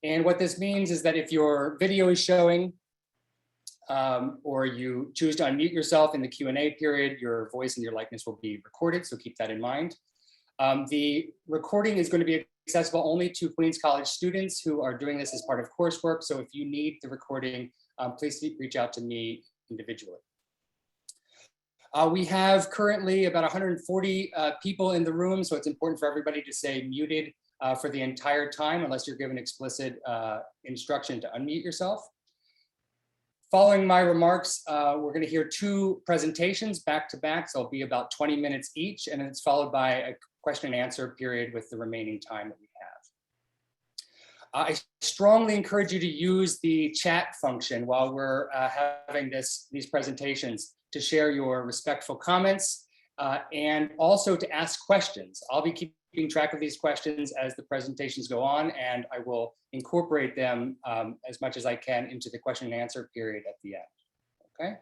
And what this means is that if your video is showing, or you choose to unmute yourself in the Q&A period, your voice and your likeness will be recorded, so keep that in mind. The recording is going to be accessible only to Queens College students who are doing this as part of coursework, so if you need the recording, please reach out to me individually. We have currently about 140 people in the room, so it's important for everybody to stay muted for the entire time unless you're given explicit instruction to unmute yourself. Following my remarks, we're going to hear two presentations back to back, so it'll be about 20 minutes each, and it's followed by a question and answer period with the remaining time that we have. I strongly encourage you to use the chat function while we're having these presentations to share your respectful comments and also to ask questions. I'll be keeping track of these questions as the presentations go on, and I will incorporate them as much as I can into the question and answer period at the end, okay?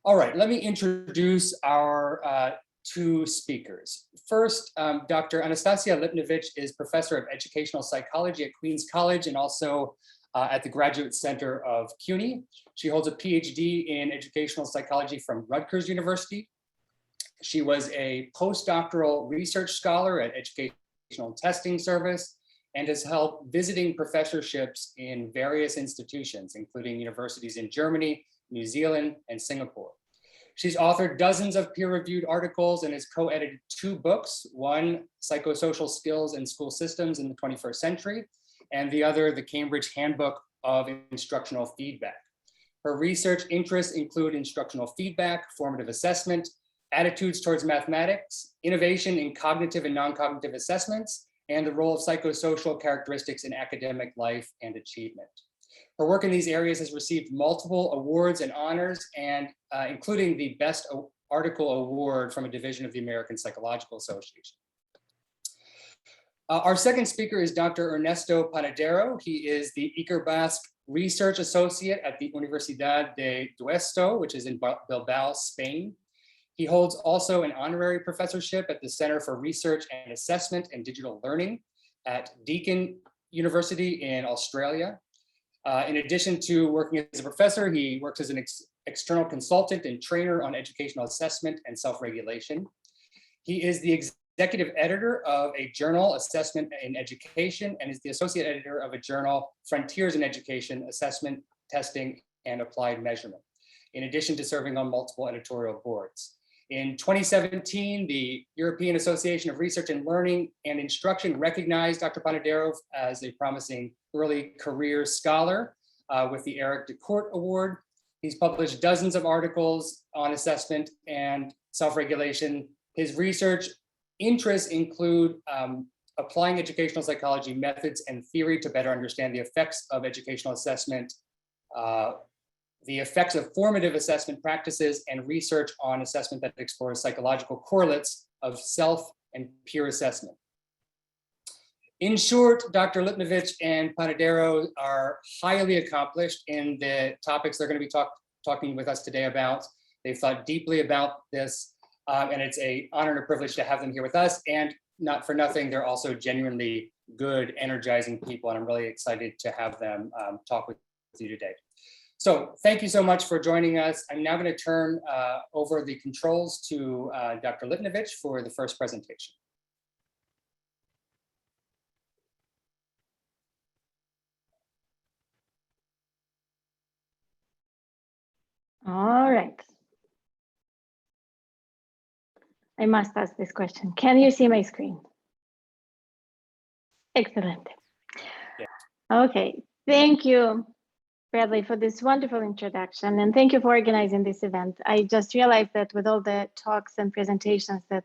All right, let me introduce our two speakers. First, Dr. Anastasia Lipnovic is Professor of Educational Psychology at Queens College and also at the Graduate Center of Cuny. She holds a PhD in Educational Psychology from Rutgers University. She was a postdoctoral research scholar at Educational Testing Service and has held visiting professorships in various institutions, including universities in Germany, New Zealand, and Singapore. She's authored dozens of peer-reviewed articles and has co-edited 2 books, one, Psychosocial Skills in School Systems in the 21st Century, and the other, The Cambridge Handbook of Instructional Feedback. Her research interests include instructional feedback, formative assessment, attitudes towards mathematics, innovation in cognitive and non-cognitive assessments, and the role of psychosocial characteristics in academic life and achievement. Her work in these areas has received multiple awards and honors, and including the Best Article Award from a division of the American Psychological Association. Our second speaker is Dr. Ernesto Panadero. He is the Ikerbasque Research Associate at the Universidad de Deusto, which is in Bilbao, Spain. He holds also an honorary professorship at the Center for Research and Assessment and Digital Learning at Deakin University in Australia. In addition to working as a professor, he works as an external consultant and trainer on educational assessment and self-regulation. He is the executive editor of a journal, Assessment in Education, and is the associate editor of a journal, Frontiers in Education, Assessment, Testing, and Applied Measurement, in addition to serving on multiple editorial boards. In 2017, the European Association of Research and Learning and Instruction recognized Dr. Panadero as a promising early career scholar with the Eric DeCourt Award. He's published dozens of articles on assessment and self-regulation. His research interests include applying educational psychology methods and theory to better understand the effects of educational assessment, the effects of formative assessment practices, and research on assessment that explores psychological correlates of self and peer assessment. In short, Dr. Lipnovic and Panadero are highly accomplished in the topics they're going to be talking with us today about. They've thought deeply about this, and it's an honor and a privilege to have them here with us. And not for nothing, they're also genuinely good, energizing people, and I'm really excited to have them talk with you today. So thank you so much for joining us. I'm now going to turn over the controls to Dr. Lipnovic for the first presentation. All right. I must ask this question. Can you see my screen? Excellent. Yeah. Okay. Thank you, Bradley, for this wonderful introduction, and thank you for organizing this event. I just realized that with all the talks and presentations that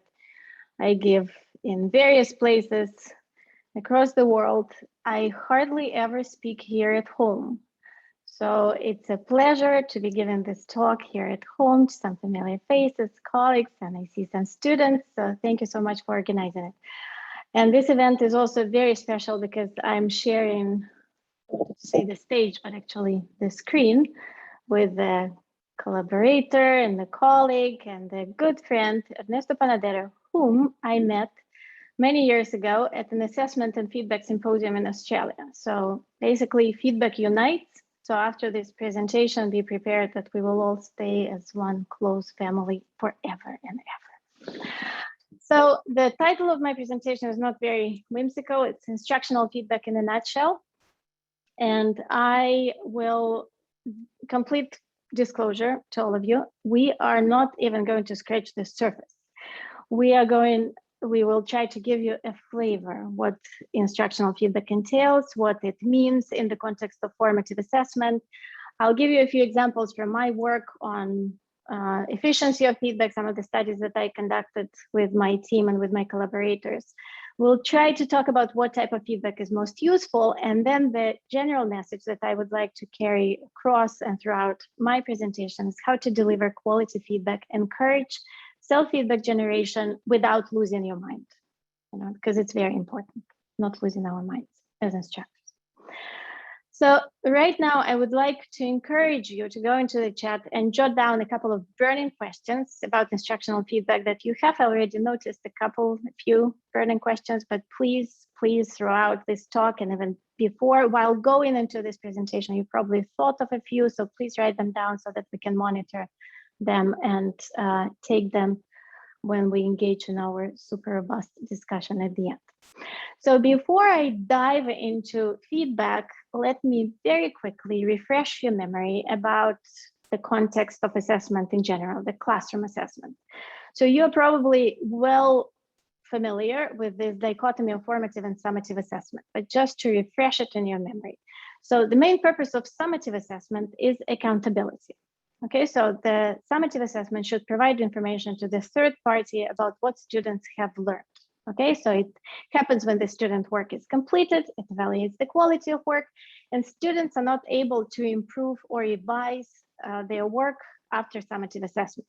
I give in various places across the world, I hardly ever speak here at home. So it's a pleasure to be giving this talk here at home to some familiar faces, colleagues, and I see some students. So thank you so much for organizing it. And this event is also very special because I'm sharing, to say the stage, but actually the screen with the collaborator and the colleague and the good friend, Ernesto Panadero, whom I met many years ago at an assessment and feedback symposium in Australia. So basically feedback unites. So after this presentation, be prepared that we will all stay as one close family forever and ever. So the title of my presentation is not very whimsical. It's instructional feedback in a nutshell. And I will complete disclosure to all of you. We are not even going to scratch the surface. We will try to give you a flavor what instructional feedback entails, what it means in the context of formative assessment. I'll give you a few examples from my work on efficiency of feedback, some of the studies that I conducted with my team and with my collaborators. We'll try to talk about what type of feedback is most useful, and then the general message that I would like to carry across and throughout my presentation is how to deliver quality feedback, encourage self-feedback generation without losing your mind, because it's very important, not losing our minds as instructors. So right now, I would like to encourage you to go into the chat and jot down a couple of burning questions about instructional feedback that you have already noticed a few burning questions, but please throughout this talk and even before, while going into this presentation, you probably thought of a few, so please write them down so that we can monitor them and take them when we engage in our super robust discussion at the end. So before I dive into feedback, let me very quickly refresh your memory about the context of assessment in general, the classroom assessment. So you're probably well familiar with this dichotomy of formative and summative assessment, but just to refresh it in your memory. So the main purpose of summative assessment is accountability. Okay, so the summative assessment should provide information to the third party about what students have learned. Okay, so it happens when the student work is completed, it evaluates the quality of work, and students are not able to improve or revise their work after summative assessment.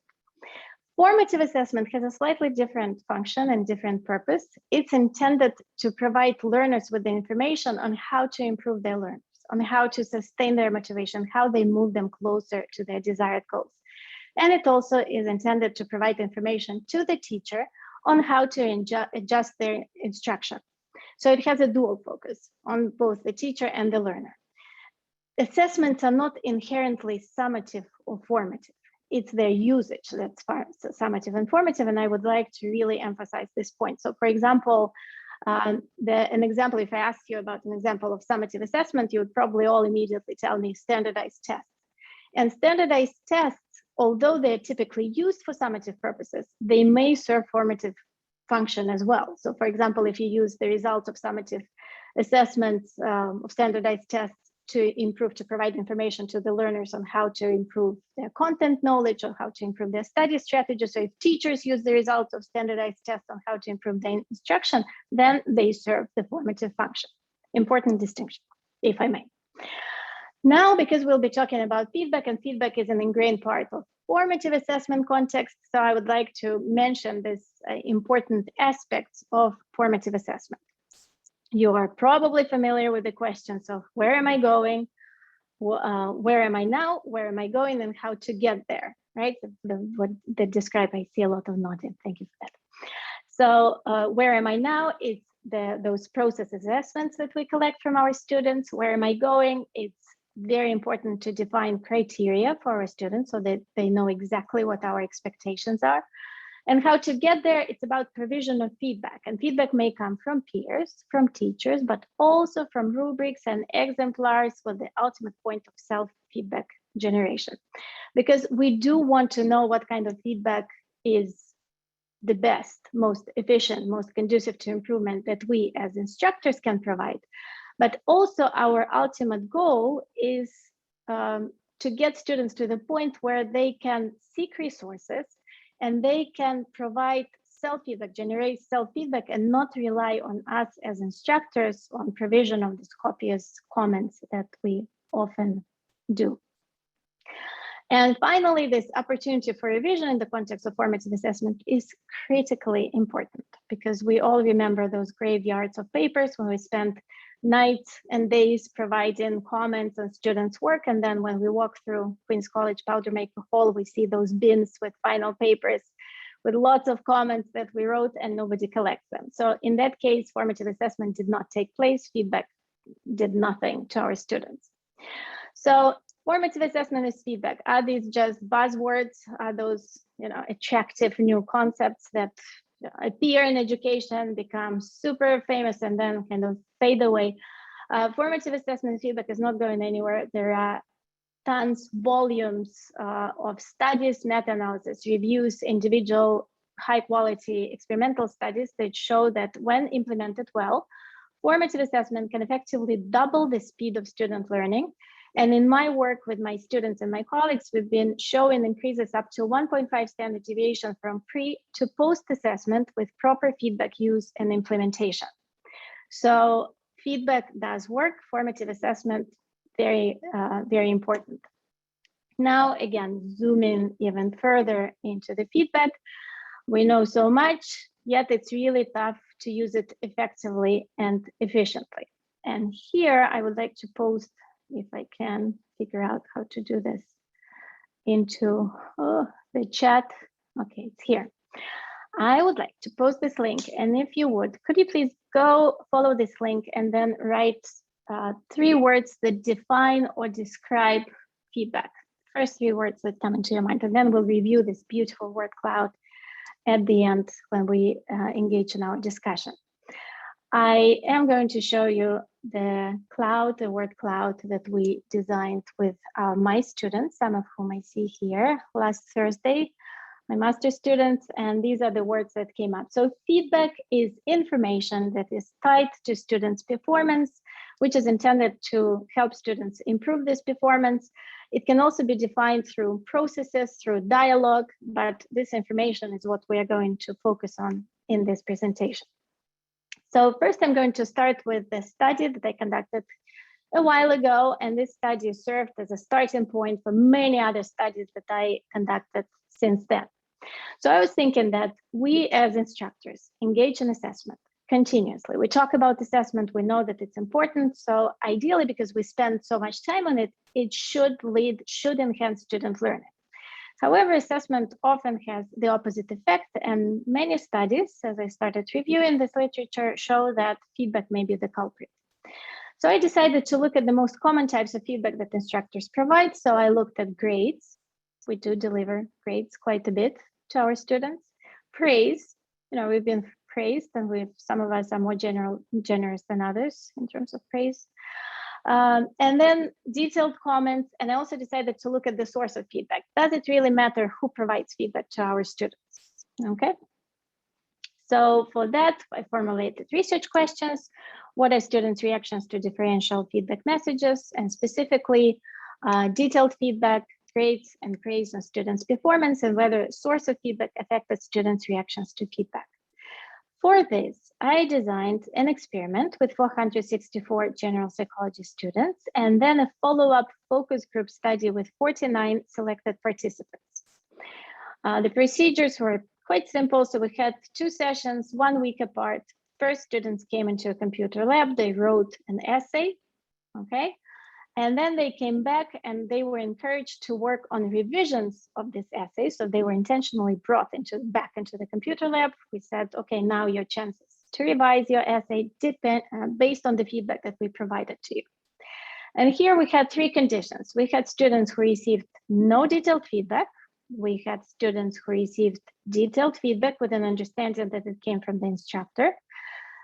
Formative assessment has a slightly different function and different purpose. It's intended to provide learners with the information on how to improve their learning, on how to sustain their motivation, how they move them closer to their desired goals. And it also is intended to provide information to the teacher on how to adjust their instruction. So it has a dual focus on both the teacher and the learner. Assessments are not inherently summative or formative. It's their usage that's summative and formative, and I would like to really emphasize this point. So for example, an example, if I ask you about an example of summative assessment, you would probably all immediately tell me standardized tests. And standardized tests, although they're typically used for summative purposes, they may serve formative function as well. So for example, if you use the results of summative assessments of standardized tests to provide information to the learners on how to improve their content knowledge or how to improve their study strategy. So if teachers use the results of standardized tests on how to improve their instruction, then they serve the formative function. Important distinction, if I may. Now, because we'll be talking about feedback, and feedback is an ingrained part of formative assessment context, so I would like to mention this important aspects of formative assessment. You are probably familiar with the questions of where am I going, where am I now, where am I going, and how to get there, right? What they describe, I see a lot of nodding, thank you for that. So where am I now? It's those process assessments that we collect from our students. Where am I going? It's very important to define criteria for our students so that they know exactly what our expectations are. And how to get there, it's about provision of feedback. And feedback may come from peers, from teachers, but also from rubrics and exemplars with the ultimate point of self-feedback generation. Because we do want to know what kind of feedback is the best, most efficient, most conducive to improvement that we as instructors can provide. But also our ultimate goal is to get students to the point where they can seek resources and they can provide self-feedback, generate self-feedback, and not rely on us as instructors on provision of these copious comments that we often do. And finally, this opportunity for revision in the context of formative assessment is critically important because we all remember those graveyards of papers when we spent nights and days providing comments on students' work. And then when we walk through Queen's College Powdermaker Hall, we see those bins with final papers with lots of comments that we wrote and nobody collects them. So in that case, formative assessment did not take place. Feedback did nothing to our students. So formative assessment is feedback. Are these just buzzwords? Are those, attractive new concepts that appear in education, become super famous, and then kind of fade away? Formative assessment feedback is not going anywhere. There are tons, volumes of studies, meta-analysis, reviews, individual high-quality experimental studies that show that when implemented well, formative assessment can effectively double the speed of student learning. And in my work with my students and my colleagues, we've been showing increases up to 1.5 standard deviation from pre to post assessment with proper feedback use and implementation. So feedback does work. Formative assessment, very important. Now, again, zooming even further into the feedback, we know so much, yet it's really tough to use it effectively and efficiently. And here I would like to post, if I can figure out how to do this, into the chat. Okay, it's here. I would like to post this link, and if you would, could you please go follow this link and then write 3 words that define or describe feedback. First 3 words that come into your mind, and then we'll review this beautiful word cloud at the end when we engage in our discussion. I am going to show you the word cloud that we designed with my students, some of whom I see here last Thursday, my master's students, and these are the words that came up. So feedback is information that is tied to students' performance, which is intended to help students improve this performance. It can also be defined through processes, through dialogue, but this information is what we are going to focus on in this presentation. So first, I'm going to start with the study that I conducted a while ago, and this study served as a starting point for many other studies that I conducted since then. So I was thinking that we as instructors engage in assessment continuously. We talk about assessment, we know that it's important. So ideally, because we spend so much time on it, it should enhance student learning. However, assessment often has the opposite effect, and many studies, as I started reviewing this literature, show that feedback may be the culprit. So I decided to look at the most common types of feedback that instructors provide. So I looked at grades. We do deliver grades quite a bit to our students. Praise, we've been praised, and some of us are more generous than others in terms of praise. And then detailed comments. And I also decided to look at the source of feedback. Does it really matter who provides feedback to our students? Okay. So for that, I formulated research questions. What are students' reactions to differential feedback messages, and specifically detailed feedback, grades, and praise on students' performance, and whether source of feedback affected students' reactions to feedback. For this, I designed an experiment with 464 general psychology students, and then a follow-up focus group study with 49 selected participants. The procedures were quite simple. So we had 2 sessions, 1 week apart. First, students came into a computer lab, they wrote an essay, okay? And then they came back and they were encouraged to work on revisions of this essay. So they were intentionally brought back into the computer lab. We said, okay, now your chances to revise your essay depend based on the feedback that we provided to you. And here we had 3 conditions. We had students who received no detailed feedback. We had students who received detailed feedback with an understanding that it came from the instructor.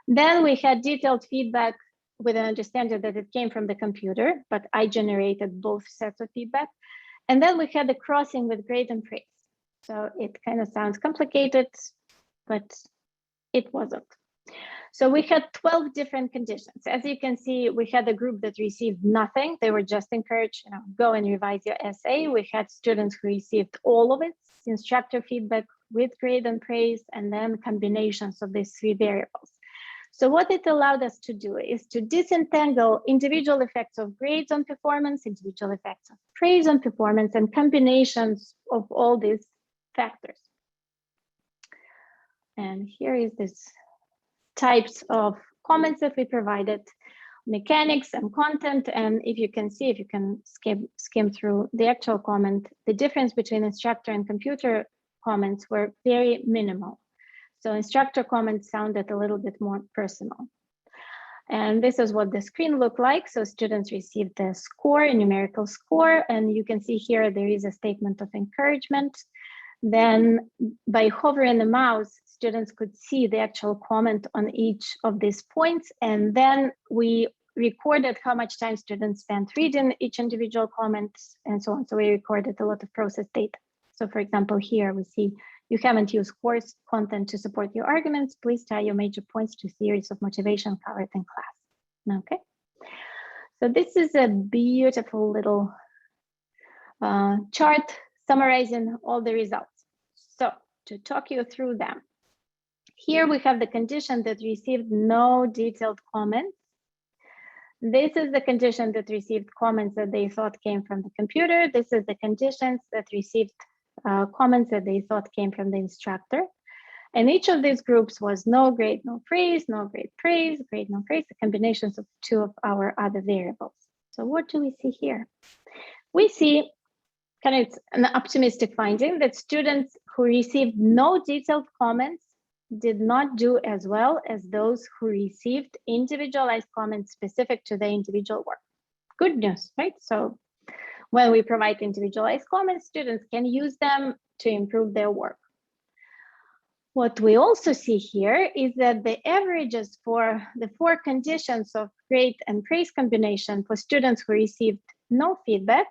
Then we had detailed feedback with an understanding that it came from the computer, but I generated both sets of feedback. And then we had the crossing with grade and praise. So it kind of sounds complicated, but it wasn't. So we had 12 different conditions. As you can see, we had a group that received nothing. They were just encouraged, go and revise your essay. We had students who received all of it, instructor feedback with grade and praise, and then combinations of these 3 variables. So what it allowed us to do is to disentangle individual effects of grades on performance, individual effects of praise on performance, and combinations of all these factors. And here is this types of comments that we provided, mechanics and content. And if you can see, if you can skim through the actual comment, the difference between instructor and computer comments were very minimal. So instructor comments sounded a little bit more personal. And this is what the screen looked like. So students received the score, a numerical score, and you can see here there is a statement of encouragement. Then by hovering the mouse, students could see the actual comment on each of these points. And then we recorded how much time students spent reading each individual comment and so on. So we recorded a lot of process data. So for example, here we see you haven't used course content to support your arguments. Please tie your major points to theories of motivation covered in class. Okay. So this is a beautiful little chart summarizing all the results. So to talk you through them, here we have the condition that received no detailed comments. This is the condition that received comments that they thought came from the computer. This is the conditions that received comments that they thought came from the instructor. And each of these groups was no grade, no praise, no grade, praise, grade, no praise, the combinations of two of our other variables. So what do we see here? We see kind of an optimistic finding that students who received no detailed comments did not do as well as those who received individualized comments specific to the individual work. Good news, right? So when we provide individualized comments, students can use them to improve their work. What we also see here is that the averages for the 4 conditions of grade and praise combination for students who received no feedback,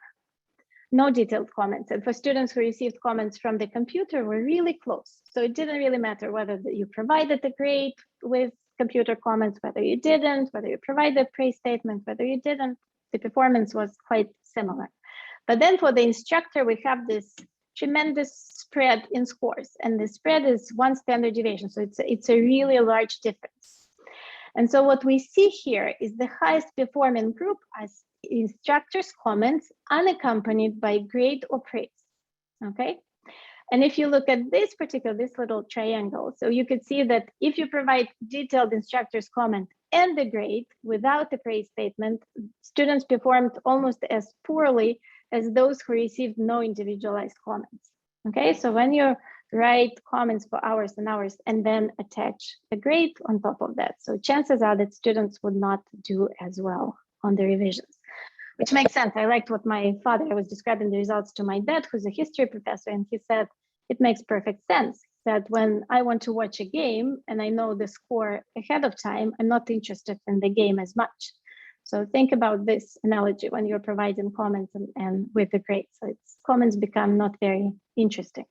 no detailed comments, and for students who received comments from the computer were really close. So it didn't really matter whether you provided the grade with computer comments, whether you didn't, whether you provided praise statement, whether you didn't, the performance was quite similar. But then for the instructor, we have this tremendous spread in scores, and the spread is 1 standard deviation. So it's a really large difference. And so what we see here is the highest performing group as instructor's comments unaccompanied by grade or praise, okay? And if you look at this little triangle, so you could see that if you provide detailed instructor's comment and the grade without the praise statement, students performed almost as poorly as those who received no individualized comments, okay? So when you write comments for hours and hours and then attach a grade on top of that, so chances are that students would not do as well on the revisions, which makes sense. I liked what my father, I was describing the results to my dad, who's a history professor, and he said, it makes perfect sense that when I want to watch a game and I know the score ahead of time, I'm not interested in the game as much. So think about this analogy when you're providing comments and with the grades. So comments become not very interesting.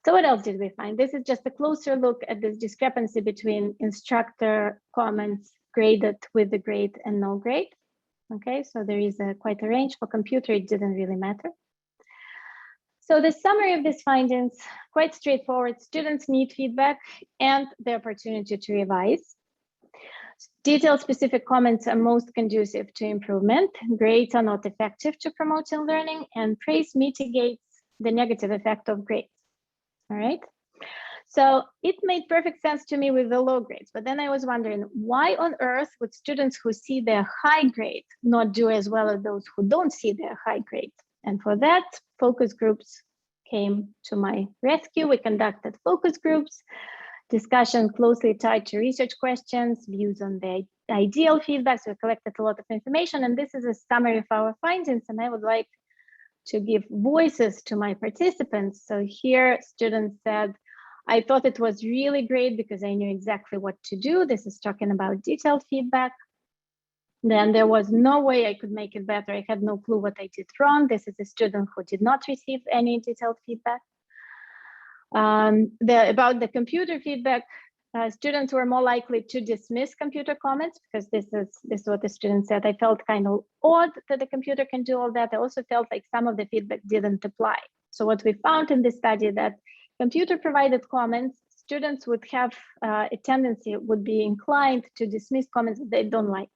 So what else did we find? This is just a closer look at this discrepancy between instructor comments graded with the grade and no grade. Okay, so there is quite a range. For computer, it didn't really matter. So the summary of these findings, quite straightforward. Students need feedback and the opportunity to revise. Detailed specific comments are most conducive to improvement. Grades are not effective to promoting learning, and praise mitigates the negative effect of grades. All right. So it made perfect sense to me with the low grades, but then I was wondering, why on earth would students who see their high grade not do as well as those who don't see their high grade? And for that, focus groups came to my rescue. We conducted focus groups, discussion closely tied to research questions, views on the ideal feedback. So we collected a lot of information, and this is a summary of our findings, and I would like to give voices to my participants. So here, students said, I thought it was really great because I knew exactly what to do. This is talking about detailed feedback. Then there was no way I could make it better. I had no clue what I did wrong. This is a student who did not receive any detailed feedback. About the computer feedback, students were more likely to dismiss computer comments because this is what the student said. I felt kind of odd that the computer can do all that. I also felt like some of the feedback didn't apply. So what we found in this study that computer provided comments, students would have a tendency, would be inclined to dismiss comments that they don't like.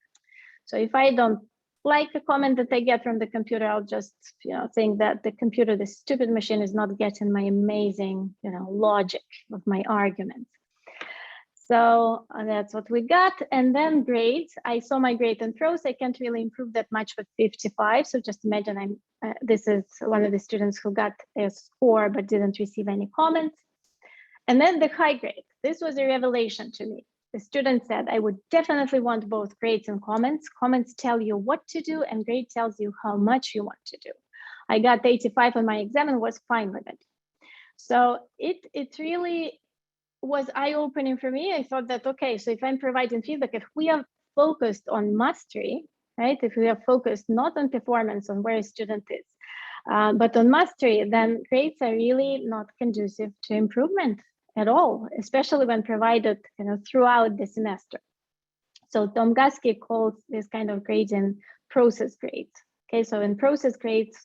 So if I don't like a comment that I get from the computer, I'll just think that the computer, the stupid machine, is not getting my amazing logic of my arguments. So that's what we got. And then grades, I saw my grade in prose. I can't really improve that much with 55. So just imagine this is one of the students who got a score but didn't receive any comments. And then the high grade, this was a revelation to me. The student said, I would definitely want both grades and comments. Comments tell you what to do and grade tells you how much you want to do. I got 85 on my exam and was fine with it. So it really was eye-opening for me. I thought that, okay, so if I'm providing feedback, if we are focused on mastery, right? If we are focused not on performance, on where a student is, but on mastery, then grades are really not conducive to improvement at all, especially when provided throughout the semester. So Tom Gaske calls this kind of grading process grades. Okay, so in process grades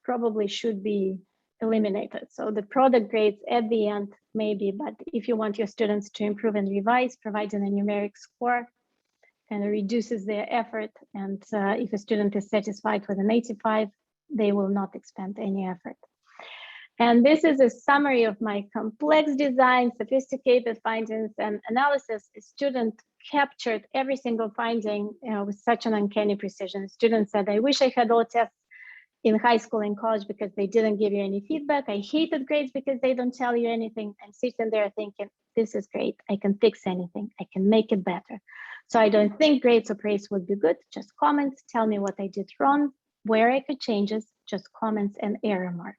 probably should be eliminated. So the product grades at the end, maybe, but if you want your students to improve and revise, providing a numeric score kind of reduces their effort. And if a student is satisfied with an 85, they will not expend any effort. And this is a summary of my complex design, sophisticated findings and analysis. A student captured every single finding with such an uncanny precision. Students said, I wish I had all tests in high school and college because they didn't give you any feedback. I hated grades because they don't tell you anything. I'm sitting there thinking, this is great. I can fix anything. I can make it better. So I don't think grades or praise would be good. Just comments, tell me what I did wrong, where I could changes, just comments and error marks.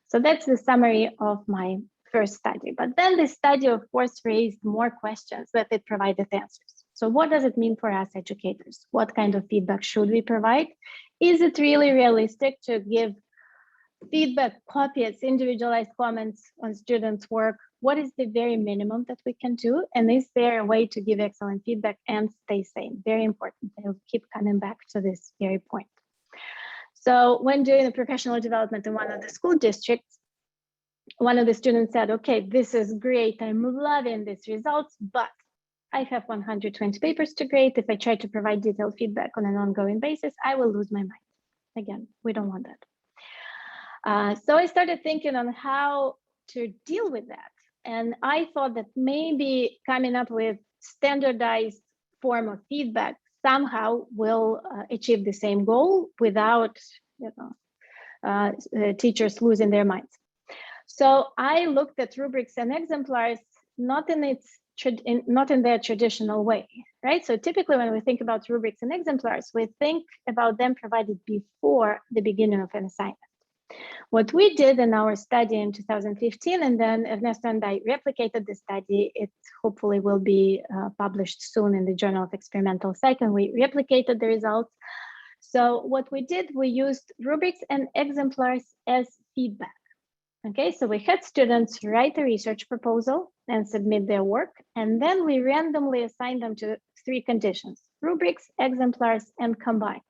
So that's the summary of my first study. But then the study, of course, raised more questions that it provided answers. So what does it mean for us educators? What kind of feedback should we provide? Is it really realistic to give feedback, copies, individualized comments on students' work? What is the very minimum that we can do? And is there a way to give excellent feedback and stay sane? Very important. I'll keep coming back to this very point. So when doing the professional development in one of the school districts, one of the students said, okay, this is great. I'm loving these results, but I have 120 papers to grade. If I try to provide detailed feedback on an ongoing basis, I will lose my mind. Again, we don't want that. So I started thinking on how to deal with that. And I thought that maybe coming up with standardized form of feedback somehow will achieve the same goal without teachers losing their minds. So I looked at rubrics and exemplars, not in their traditional way, right? So typically when we think about rubrics and exemplars, we think about them provided before the beginning of an assignment. What we did in our study in 2015, and then Ernesto and I replicated the study, it hopefully will be published soon in the Journal of Experimental Psych, and we replicated the results. So what we did, we used rubrics and exemplars as feedback. Okay, so we had students write a research proposal and submit their work, and then we randomly assigned them to 3 conditions: rubrics, exemplars, and combined.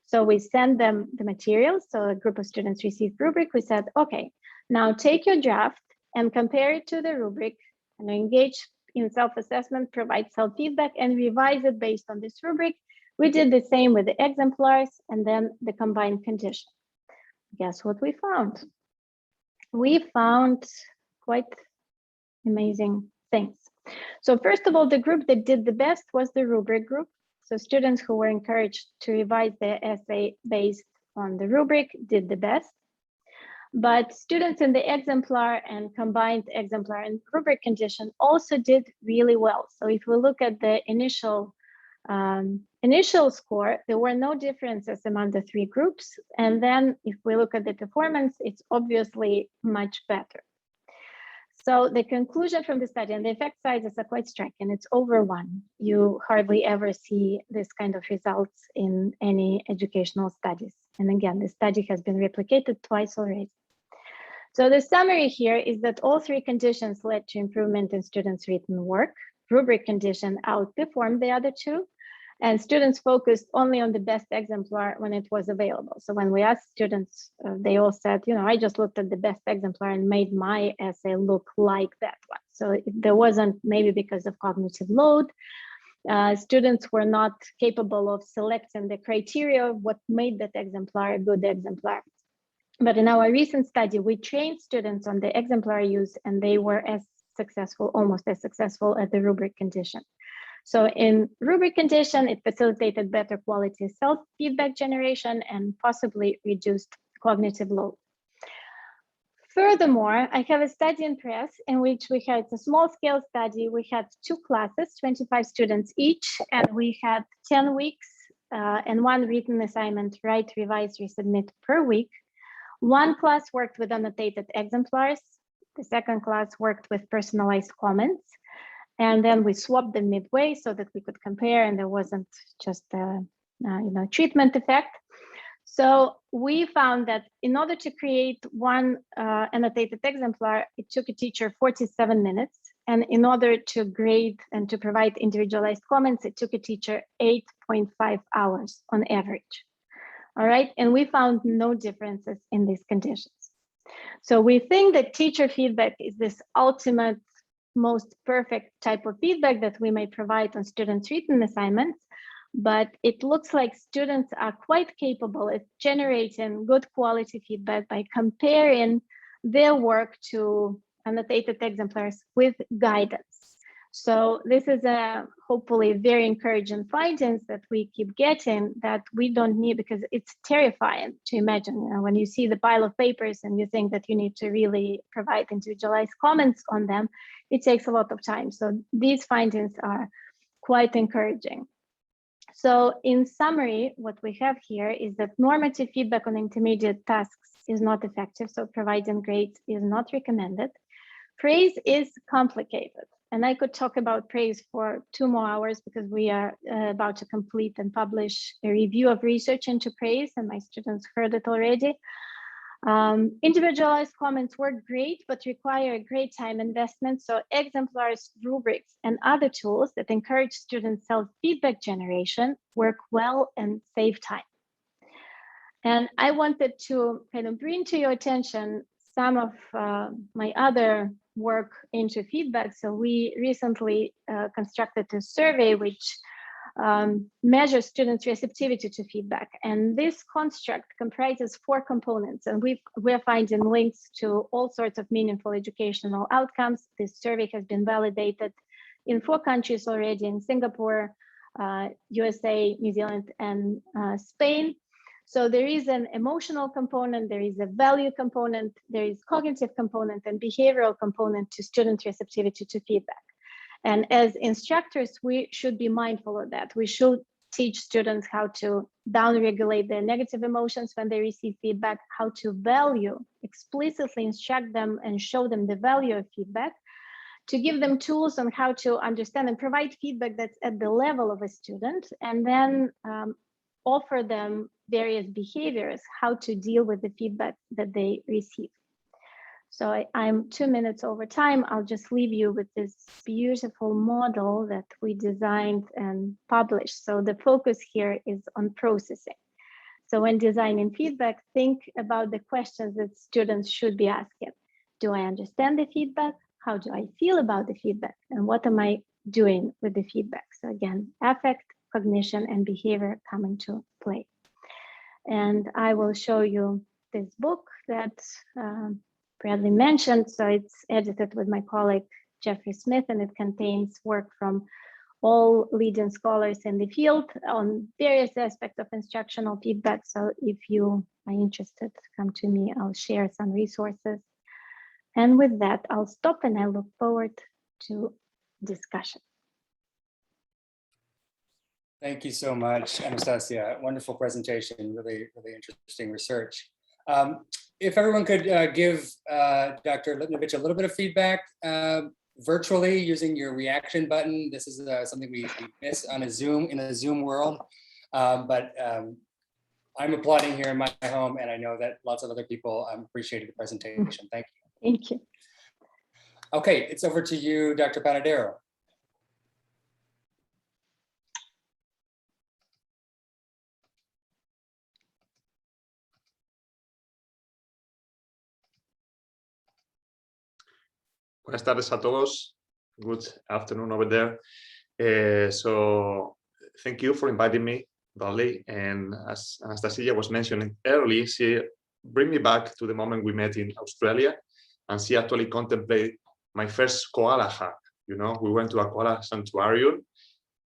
So we send them the materials. So a group of students received rubric. We said, okay, now take your draft and compare it to the rubric and engage in self-assessment, provide self-feedback and revise it based on this rubric. We did the same with the exemplars and then the combined condition. Guess what we found? We found quite amazing things. So first of all, the group that did the best was the rubric group. So students who were encouraged to revise their essay based on the rubric did the best. But students in the exemplar and combined exemplar and rubric condition also did really well. So if we look at the initial score, there were no differences among the 3 groups. And then if we look at the performance, it's obviously much better. So the conclusion from the study, and the effect sizes are quite striking. It's over 1. You hardly ever see this kind of results in any educational studies. And again, the study has been replicated twice already. So the summary here is that all 3 conditions led to improvement in students' written work. Rubric condition outperformed the other 2. And students focused only on the best exemplar when it was available. So when we asked students, they all said, I just looked at the best exemplar and made my essay look like that one. So there wasn't, maybe because of cognitive load, students were not capable of selecting the criteria of what made that exemplar a good exemplar. But in our recent study, we trained students on the exemplar use, and they were as successful, almost as successful as the rubric condition. So in rubric condition, it facilitated better quality self-feedback generation and possibly reduced cognitive load. Furthermore, I have a study in press in which we had a small scale study. We had 2 classes, 25 students each, and we had 10 weeks and 1 written assignment, write, revise, resubmit per week. 1 class worked with annotated exemplars. The second class worked with personalized comments. And then we swapped them midway so that we could compare and there wasn't just a treatment effect. So we found that in order to create 1 annotated exemplar, it took a teacher 47 minutes. And in order to grade and to provide individualized comments, it took a teacher 8.5 hours on average. All right, and we found no differences in these conditions. So we think that teacher feedback is this ultimate, most perfect type of feedback that we may provide on students' written assignments, but it looks like students are quite capable of generating good quality feedback by comparing their work to annotated exemplars with guidance. So this is a hopefully very encouraging findings that we keep getting, that we don't need, because it's terrifying to imagine, when you see the pile of papers and you think that you need to really provide individualized comments on them, it takes a lot of time. So these findings are quite encouraging. So in summary, what we have here is that normative feedback on intermediate tasks is not effective, so providing grades is not recommended. Praise is complicated. And I could talk about praise for 2 more hours because we are about to complete and publish a review of research into praise, and my students heard it already. Individualized comments work great, but require a great time investment. So exemplars, rubrics, and other tools that encourage student self-feedback generation work well and save time. And I wanted to kind of bring to your attention some of my other work into feedback. So we recently constructed a survey which measures students' receptivity to feedback. And this construct comprises 4 components. And we're finding links to all sorts of meaningful educational outcomes. This survey has been validated in 4 countries already, in Singapore, USA, New Zealand, and Spain. So there is an emotional component, there is a value component, there is cognitive component and behavioral component to student receptivity to feedback. And as instructors, we should be mindful of that. We should teach students how to down-regulate their negative emotions when they receive feedback, how to value, explicitly instruct them and show them the value of feedback, to give them tools on how to understand and provide feedback that's at the level of a student, and then offer them various behaviors, how to deal with the feedback that they receive. So I'm 2 minutes over time. I'll just leave you with this beautiful model that we designed and published. So the focus here is on processing. So when designing feedback, think about the questions that students should be asking. Do I understand the feedback? How do I feel about the feedback? And what am I doing with the feedback? So again, affect, cognition, and behavior come into play. And I will show you this book that Bradley mentioned. So it's edited with my colleague, Jeffrey Smith, and it contains work from all leading scholars in the field on various aspects of instructional feedback. So if you are interested, come to me, I'll share some resources. And with that, I'll stop and I look forward to discussion. Thank you so much, Anastasia. Wonderful presentation, really, really interesting research. If everyone could give Dr. Lipnovic a little bit of feedback virtually using your reaction button. This is something we miss on a Zoom, in a Zoom world. But I'm applauding here in my home, and I know that lots of other people appreciated the presentation. Thank you. Thank you. Okay, it's over to you, Dr. Panadero. Buenas tardes a todos. Good afternoon over there. So thank you for inviting me, Bradley. And as Anastasia was mentioning early, she bring me back to the moment we met in Australia, and she actually contemplated my first koala hug. You know, we went to a koala sanctuarium,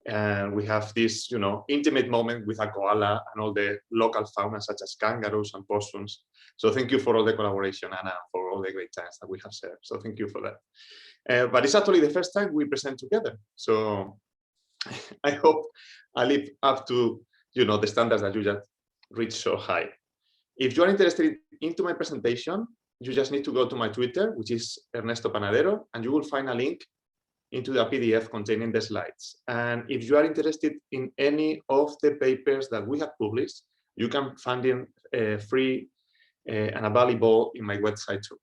and we have this, you know, intimate moment with a koala and all the local fauna such as kangaroos and possums. So thank you for all the collaboration, Anna, for all the great times that we have shared. So thank you for that. But it's actually the first time we present together. So I hope I live up to, you know, the standards that you just reached so high. If you are interested into my presentation, you just need to go to my Twitter, which is Ernesto Panadero, and you will find a link into the PDF containing the slides. And if you are interested in any of the papers that we have published, you can find them free and available in my website too.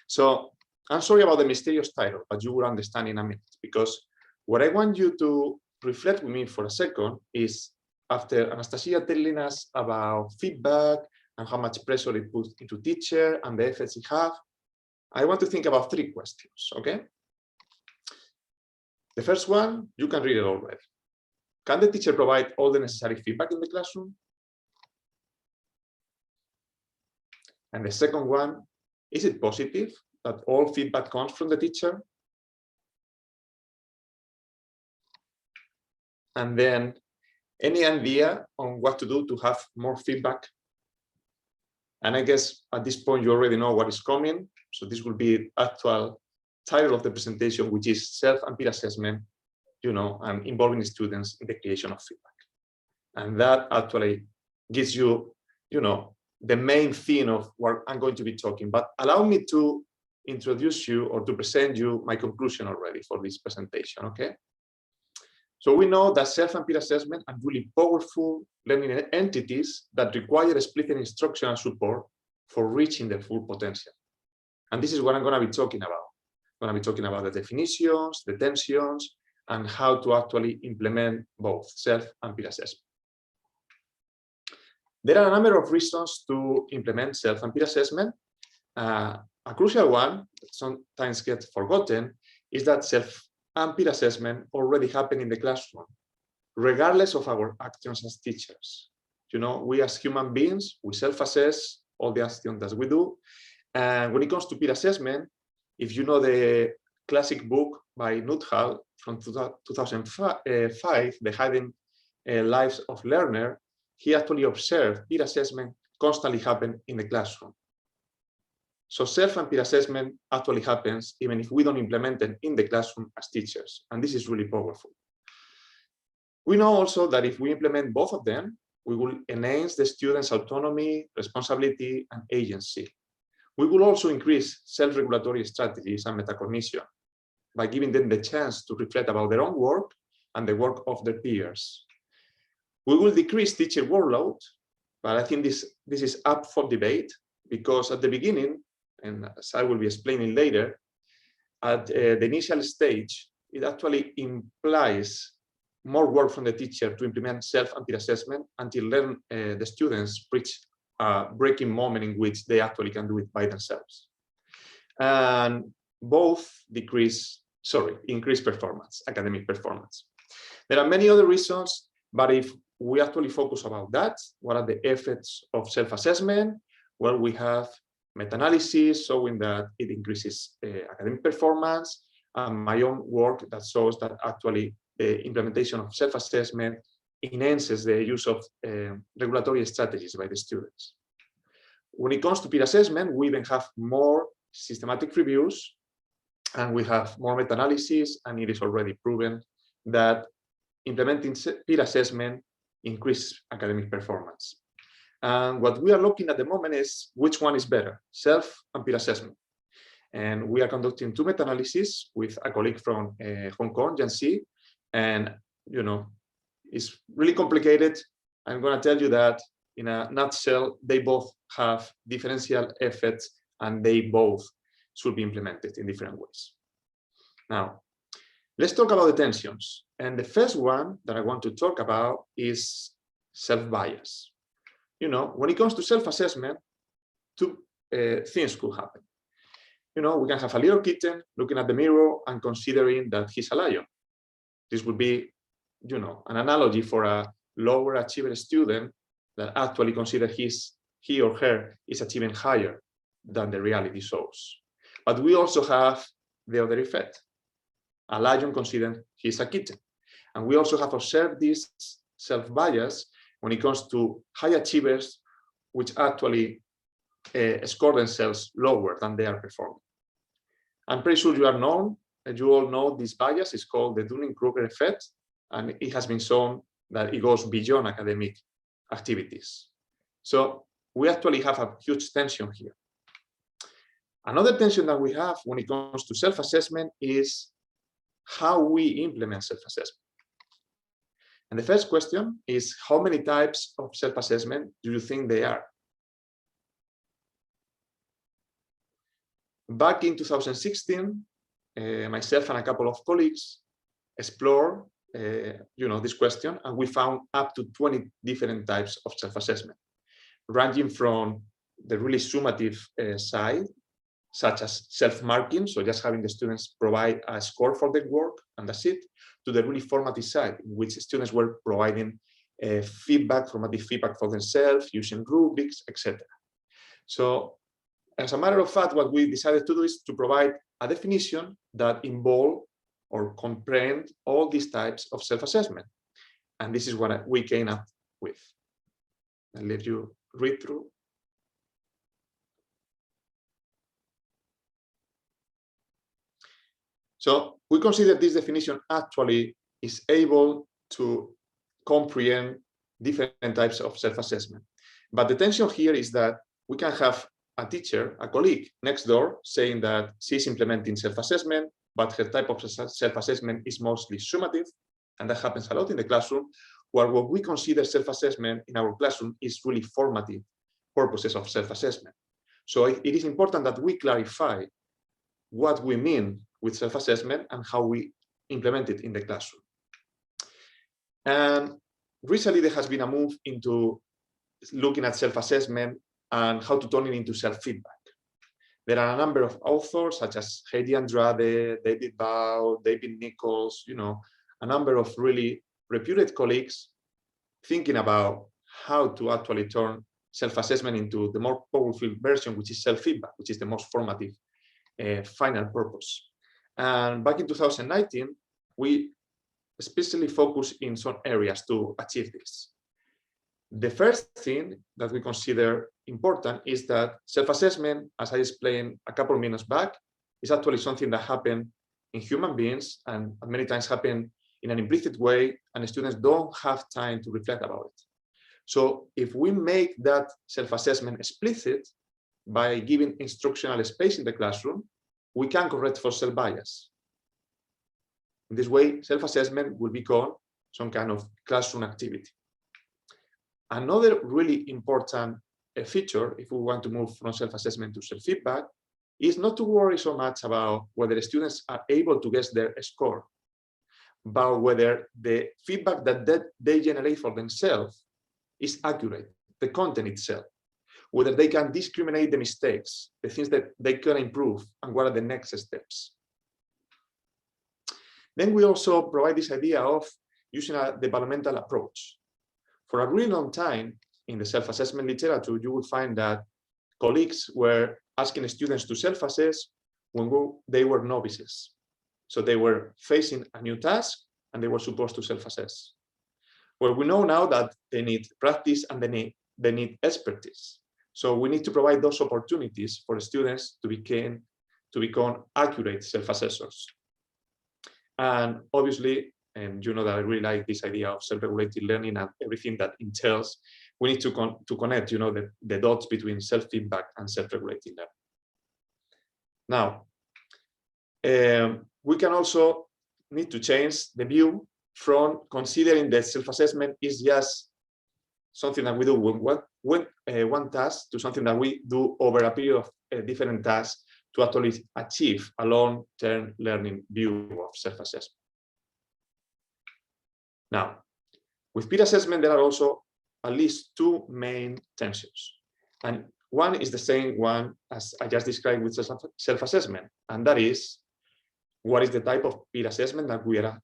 So I'm sorry about the mysterious title, but you will understand in a minute, because what I want you to reflect with me for a second is, after Anastasia telling us about feedback and how much pressure it puts into teacher and the efforts it have, I want to think about 3 questions, okay? The first one, you can read it already. Can the teacher provide all the necessary feedback in the classroom? And the second one, is it positive that all feedback comes from the teacher? And then, any idea on what to do to have more feedback? And I guess at this point, you already know what is coming. So this will be actual title of the presentation, which is self and peer assessment, you know, and involving students in the creation of feedback. And that actually gives you, you know, the main theme of what I'm going to be talking. But allow me to introduce you, or to present you, my conclusion already for this presentation, okay? So we know that self and peer assessment are really powerful learning entities that require explicit instruction and support for reaching their full potential. And this is what I'm going to be talking about. I'm going to be talking about the definitions, the tensions, and how to actually implement both self and peer assessment. There are a number of reasons to implement self and peer assessment. A crucial one that sometimes gets forgotten is that self and peer assessment already happen in the classroom, regardless of our actions as teachers. You know, we as human beings, we self-assess all the actions that we do. And when it comes to peer assessment, if you know the classic book by Nuthall from 2005, The Hidden Lives of Learner, he actually observed peer assessment constantly happen in the classroom. So self and peer assessment actually happens even if we don't implement it in the classroom as teachers. And this is really powerful. We know also that if we implement both of them, we will enhance the students' autonomy, responsibility, and agency. We will also increase self-regulatory strategies and metacognition by giving them the chance to reflect about their own work and the work of their peers. We will decrease teacher workload, but I think this is up for debate, because at the beginning, and as I will be explaining later, at the initial stage, it actually implies more work from the teacher to implement self and peer assessment until then the students reach a breaking moment in which they actually can do it by themselves. And both increase performance, academic performance. There are many other reasons, but if we actually focus about that, what are the effects of self-assessment? Well, we have meta-analysis showing that it increases academic performance, and my own work that shows that actually the implementation of self-assessment enhances the use of regulatory strategies by the students. When it comes to peer assessment, we even have more systematic reviews, and we have more meta-analysis, and it is already proven that implementing peer assessment increases academic performance. And what we are looking at the moment is which one is better, self and peer assessment. And we are conducting 2 meta-analyses with a colleague from Hong Kong, Jianxi, and you know, it's really complicated. I'm going to tell you that in a nutshell, they both have differential effects, and they both should be implemented in different ways. Now, let's talk about the tensions. And the first one that I want to talk about is self-bias. You know, when it comes to self-assessment, 2 things could happen. You know, we can have a little kitten looking at the mirror and considering that he's a lion. This would be, you know, an analogy for a lower achiever student that actually consider he or her is achieving higher than the reality shows. But we also have the other effect. A lion considers he's a kitten. And we also have observed this self-bias when it comes to high achievers, which actually score themselves lower than they are performing. I'm pretty sure you all know this bias is called the Dunning-Kruger effect, and it has been shown that it goes beyond academic activities. So we actually have a huge tension here. Another tension that we have when it comes to self-assessment is how we implement self-assessment. And the first question is, how many types of self-assessment do you think there are? Back in 2016, myself and a couple of colleagues explored this question, and we found up to 20 different types of self-assessment, ranging from the really summative side, such as self-marking, so just having the students provide a score for their work and that's it, to the really formative side, in which students were providing formative feedback for themselves, using rubrics, etc. So as a matter of fact, what we decided to do is to provide a definition that involve or comprehend all these types of self-assessment. And this is what we came up with. I'll let you read through. So we consider this definition actually is able to comprehend different types of self-assessment. But the tension here is that we can have a teacher, a colleague next door saying that she's implementing self-assessment, but her type of self-assessment is mostly summative. And that happens a lot in the classroom, where what we consider self-assessment in our classroom is really formative purposes of self-assessment. So it is important that we clarify what we mean with self-assessment and how we implement it in the classroom. And recently there has been a move into looking at self-assessment and how to turn it into self-feedback. There are a number of authors such as Heidi Andrade, David Bao, David Nichols, a number of really reputed colleagues thinking about how to actually turn self-assessment into the more powerful version, which is self-feedback, which is the most formative final purpose. And back in 2019, we especially focused in some areas to achieve this. The first thing that we consider important is that self-assessment, as I explained a couple of minutes back, is actually something that happens in human beings and many times happen in an implicit way, and students don't have time to reflect about it. So if we make that self-assessment explicit by giving instructional space in the classroom, we can correct for self-bias. In this way, self-assessment will become some kind of classroom activity. Another really important feature, if we want to move from self-assessment to self-feedback, is not to worry so much about whether the students are able to guess their score, but whether the feedback that they generate for themselves is accurate, the content itself, whether they can discriminate the mistakes, the things that they can improve, and what are the next steps. Then we also provide this idea of using a developmental approach. For a really long time in the self-assessment literature, you will find that colleagues were asking students to self-assess when they were novices. So they were facing a new task and they were supposed to self-assess. Well, we know now that they need practice and they need expertise. So we need to provide those opportunities for students to become accurate self-assessors. And obviously, and you know that I really like this idea of self-regulated learning and everything that entails, we need to connect, the dots between self-feedback and self-regulated learning. Now, we can also need to change the view from considering that self-assessment is just something that we do one task to something that we do over a period of different tasks to actually achieve a long-term learning view of self-assessment. Now, with peer assessment, there are also at least two main tensions. And one is the same one as I just described with self-assessment, and that is, what is the type of peer assessment that we are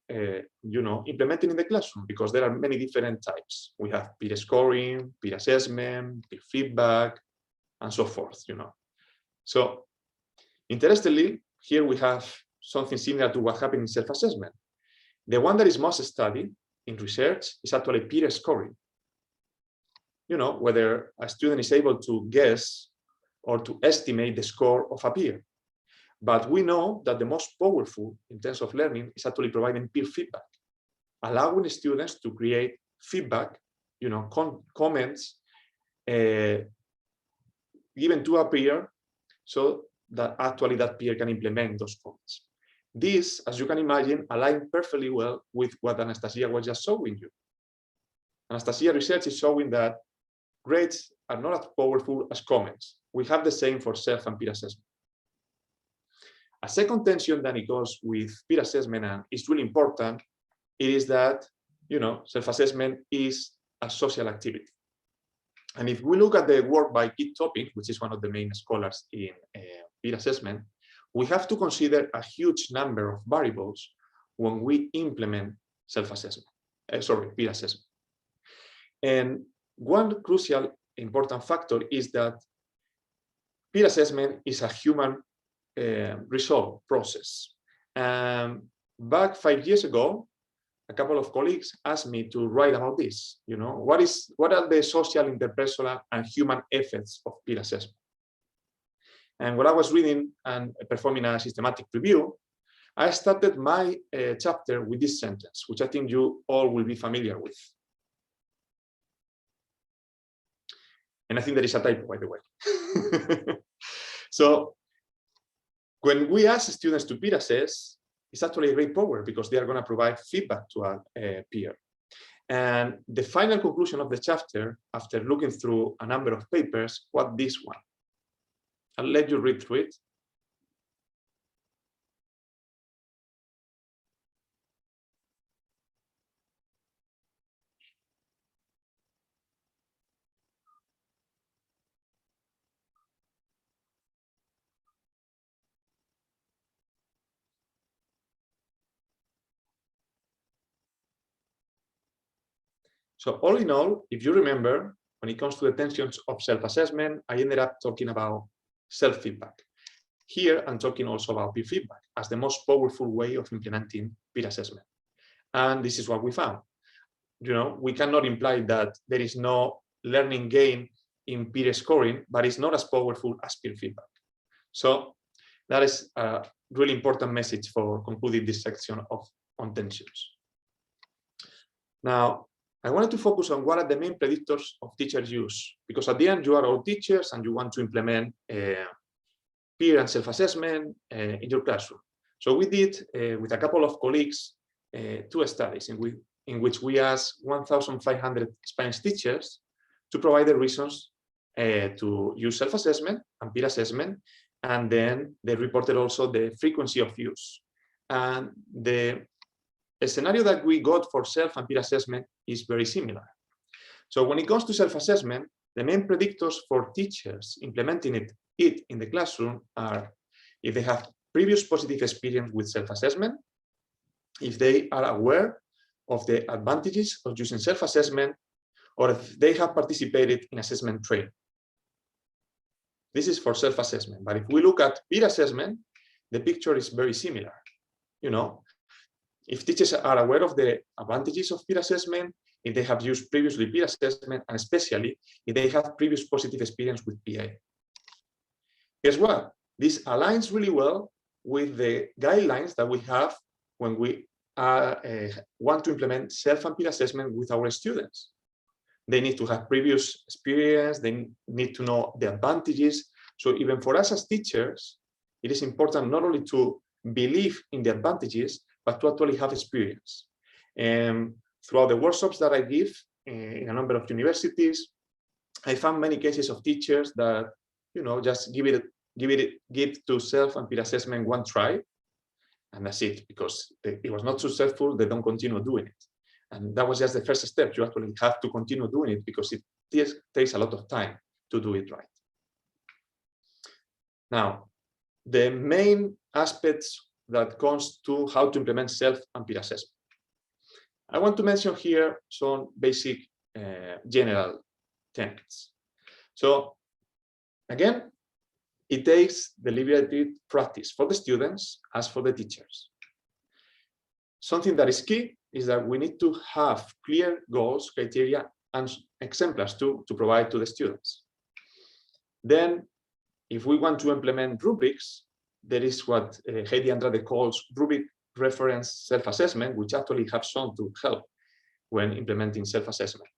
implementing in the classroom? Because there are many different types. We have peer scoring, peer assessment, peer feedback, and so forth. So interestingly, here we have something similar to what happened in self-assessment. The one that is most studied in research is actually peer scoring. You know, whether a student is able to guess or to estimate the score of a peer. But we know that the most powerful in terms of learning is actually providing peer feedback, allowing students to create feedback, you know, comments given to a peer, so that actually that peer can implement those comments. This, as you can imagine, aligns perfectly well with what Anastasia was just showing you. Anastasia research is showing that grades are not as powerful as comments. We have the same for self and peer assessment. A second tension that it goes with peer assessment and is really important, it is that, you know, self-assessment is a social activity. And if we look at the work by Keith Topic, which is one of the main scholars in peer assessment, we have to consider a huge number of variables when we implement self-assessment, peer assessment. And one crucial important factor is that peer assessment is a human resolve process. Back 5 years ago, a couple of colleagues asked me to write about this. You know, what are the social, interpersonal, and human effects of peer assessment? And when I was reading and performing a systematic review, I started my chapter with this sentence, which I think you all will be familiar with. And I think there is a typo, by the way. So when we ask students to peer assess, it's actually a great power because they are going to provide feedback to a peer. And the final conclusion of the chapter, after looking through a number of papers, was this one. I'll let you read through it. So all in all, if you remember, when it comes to the tensions of self-assessment, I ended up talking about self-feedback. Here, I'm talking also about peer feedback as the most powerful way of implementing peer assessment. And this is what we found. You know, we cannot imply that there is no learning gain in peer scoring, but it's not as powerful as peer feedback. So that is a really important message for concluding this section on tensions. Now, I wanted to focus on what are the main predictors of teachers' use, because at the end you are all teachers and you want to implement peer and self-assessment in your classroom. So we did, with a couple of colleagues, 2 studies in which we asked 1,500 Spanish teachers to provide the reasons to use self-assessment and peer assessment, and then they reported also the frequency of use. And the scenario that we got for self and peer assessment is very similar. So when it comes to self-assessment, the main predictors for teachers implementing it in the classroom are if they have previous positive experience with self-assessment, if they are aware of the advantages of using self-assessment, or if they have participated in assessment training. This is for self-assessment. But if we look at peer assessment, the picture is very similar. You know, if teachers are aware of the advantages of peer assessment, if they have used previously peer assessment, and especially if they have previous positive experience with PA. Guess what? This aligns really well with the guidelines that we have when we want to implement self and peer assessment with our students. They need to have previous experience, they need to know the advantages. So even for us as teachers, it is important not only to believe in the advantages, but to actually have experience. And throughout the workshops that I give in a number of universities, I found many cases of teachers that, you know, just give to self and peer assessment one try, and that's it, because it was not successful, they don't continue doing it. And that was just the first step. You actually have to continue doing it because it takes a lot of time to do it right. Now, the main aspects that comes to how to implement self and peer assessment. I want to mention here some basic general tenets. So again, it takes deliberative practice for the students as for the teachers. Something that is key is that we need to have clear goals, criteria, and exemplars to provide to the students. Then, if we want to implement rubrics, there is what Heidi Andrade calls rubric reference self-assessment, which actually have shown to help when implementing self-assessment.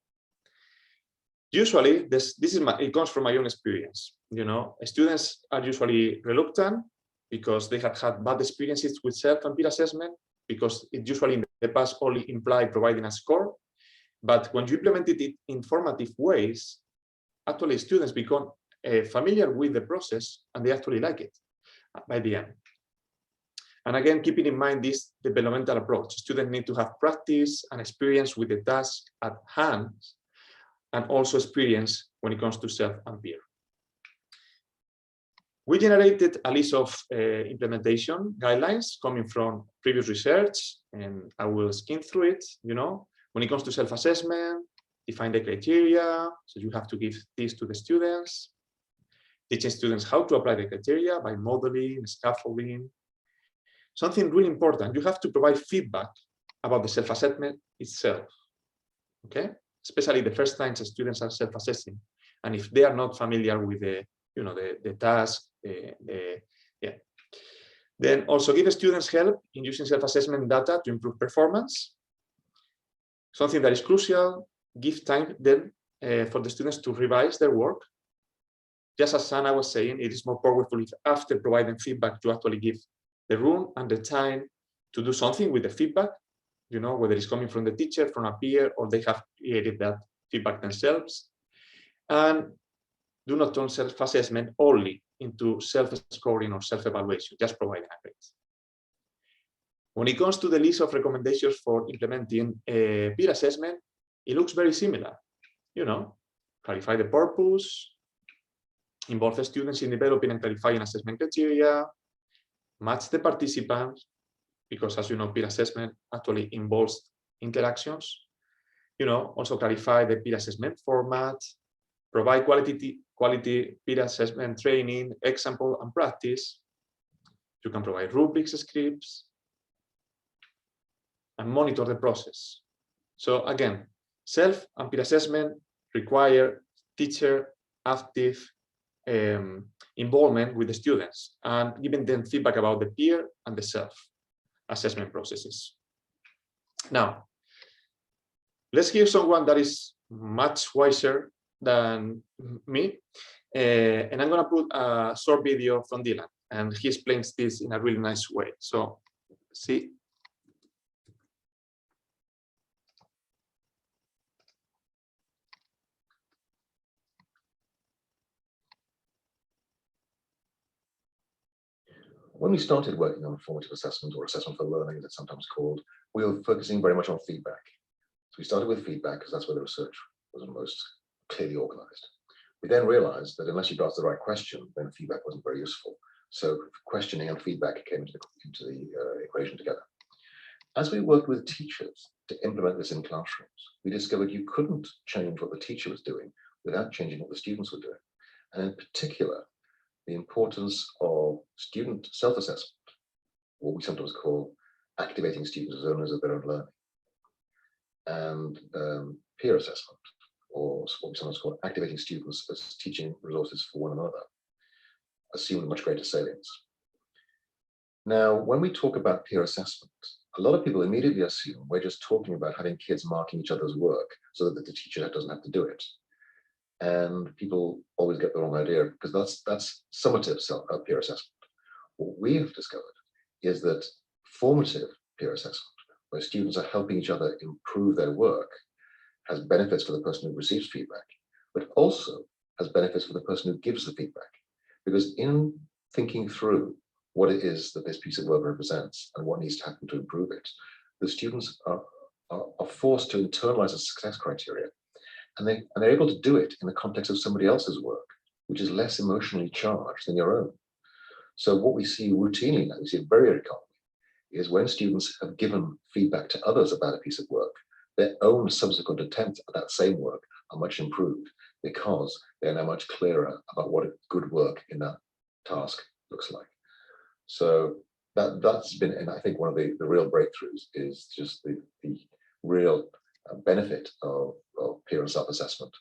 Usually, it comes from my own experience. You know, students are usually reluctant because they have had bad experiences with self and peer assessment, because it usually in the past only implied providing a score. But when you implement it in formative ways, actually students become familiar with the process and they actually like it by the end. And again, keeping in mind this developmental approach, students need to have practice and experience with the task at hand, and also experience when it comes to self and peer. We generated a list of implementation guidelines coming from previous research, and I will skim through it. You know, when it comes to self-assessment, define the criteria, so you have to give this to the students, teaching students how to apply the criteria by modeling, scaffolding. Something really important, you have to provide feedback about the self-assessment itself, okay? Especially the first times the students are self-assessing, and if they are not familiar with the, you know, the task, Then also give students help in using self-assessment data to improve performance. Something that is crucial, give time then for the students to revise their work. Just as Sana was saying, it is more powerful if after providing feedback to actually give the room and the time to do something with the feedback, you know, whether it's coming from the teacher, from a peer, or they have created that feedback themselves. And do not turn self-assessment only into self-scoring or self-evaluation, just provide a grade. When it comes to the list of recommendations for implementing peer assessment, it looks very similar. You know, clarify the purpose, involve the students in developing and clarifying assessment criteria, match the participants, because as you know, peer assessment actually involves interactions. You know, also clarify the peer assessment format, provide quality peer assessment training, example, and practice. You can provide rubrics, scripts, and monitor the process. So again, self and peer assessment require teacher active involvement with the students and giving them feedback about the peer and the self assessment processes. Now, let's hear someone that is much wiser than me, and I'm going to put a short video from Dylan, and he explains this in a really nice way. So, see. When we started working on formative assessment, or assessment for learning as it's sometimes called, we were focusing very much on feedback. So we started with feedback because that's where the research was most clearly organized. We then realized that unless you asked the right question, then feedback wasn't very useful. So questioning and feedback came into the equation together. As we worked with teachers to implement this in classrooms, we discovered you couldn't change what the teacher was doing without changing what the students were doing. And in particular, the importance of student self-assessment, what we sometimes call activating students as owners of their own learning, and peer assessment, or what we sometimes call activating students as teaching resources for one another, assume much greater salience. Now, when we talk about peer assessment, a lot of people immediately assume we're just talking about having kids marking each other's work so that the teacher doesn't have to do it. And people always get the wrong idea because that's summative peer assessment. What we have discovered is that formative peer assessment, where students are helping each other improve their work, has benefits for the person who receives feedback, but also has benefits for the person who gives the feedback. Because in thinking through what it is that this piece of work represents and what needs to happen to improve it, the students are forced to internalize a success criteria. And they're able to do it in the context of somebody else's work, which is less emotionally charged than your own. So what we see routinely now, we see it very, very commonly, is when students have given feedback to others about a piece of work, their own subsequent attempts at that same work are much improved because they're now much clearer about what good work in that task looks like. So that's been, and I think one of the real breakthroughs is just the real benefit of peer and self-assessment,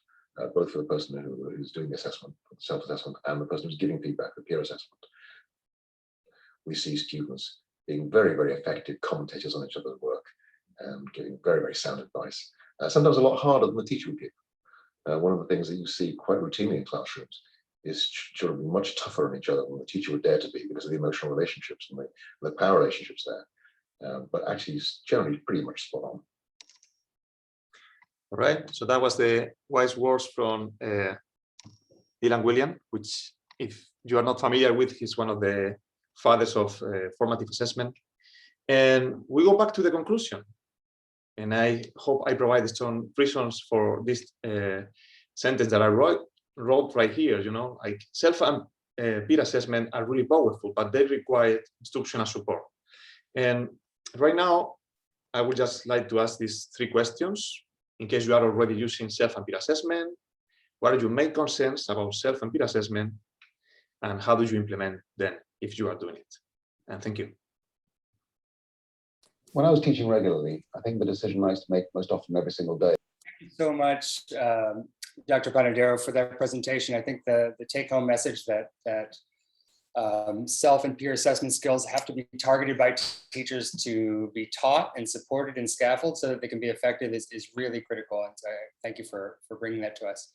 both for the person who's doing the assessment, self-assessment, and the person who's giving feedback, the peer assessment. We see students being very, very effective commentators on each other's work and giving very, very sound advice. Sometimes a lot harder than the teacher would give. One of the things that you see quite routinely in classrooms is children being much tougher on each other than the teacher would dare to be because of the emotional relationships and the power relationships there. But actually, it's generally pretty much spot on. All right, so that was the wise words from Dylan William, which, if you are not familiar with, he's one of the fathers of formative assessment. And we go back to the conclusion. And I hope I provided some reasons for this sentence that I wrote right here. You know, like self and peer assessment are really powerful, but they require instructional support. And right now, I would just like to ask these 3 questions. In case you are already using self and peer assessment, what are your main concerns about self and peer assessment, and how do you implement them if you are doing it? And thank you. When I was teaching regularly, I think the decision I used to make most often every single day. Thank you so much, Dr. Panadero, for that presentation. I think the take-home message that self and peer assessment skills have to be targeted by teachers to be taught and supported in scaffold so that they can be effective is really critical. And so thank you for bringing that to us.